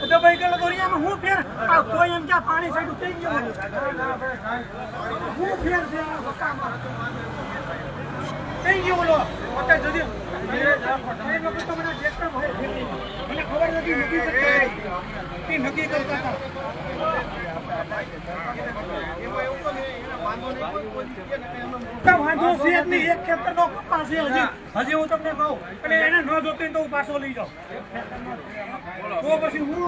દબાઈ ગયેલો દોરિયામાં હું ફેર કોઈ એમ ક્યાં પાણી સાઈડ થઈ ગયો હું ફેર છે થઈ ગયો બોલો પટેલ જદી મને ખબર નથી નક્કી કરતા હતા વાંધો છે નહીં એક ખેતર નો કપાસ છે હજી હું તમને કહું અને એને ન જોતી તો હું પાછો લઈ જાઉં તો પછી હું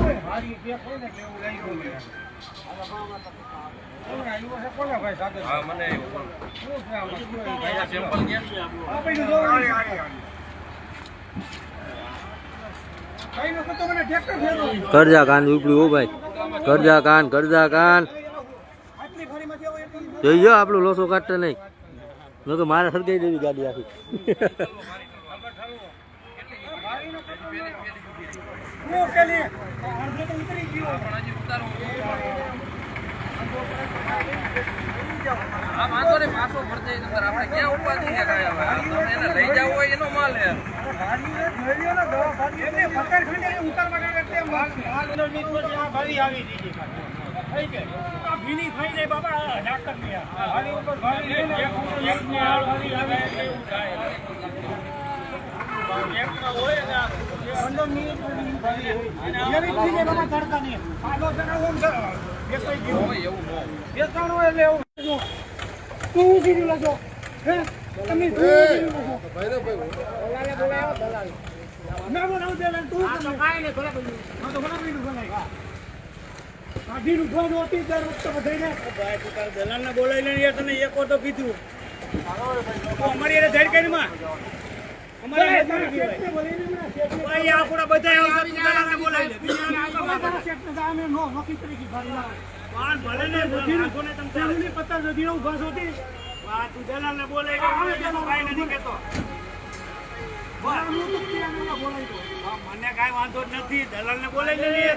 કરજા કાન ઉપડ્યું હો ભાઈ કરજા કાન જોઈજો આપણું લોસો કાઢતા નહીં તો મારે સળગાઈ દેવી ગાડી આખી પાછો ભરતે આપણે ક્યાં ઉપાધિ લઈ જવું હોય એનો માલ ભીની થઈ જાય બાબા દલાલ ને બોલાવી લઈને તને એક વાર તો કીધું અમારી ધડ કરી માં મને કઈ વાંધો નથી દલાલ ને બોલાવી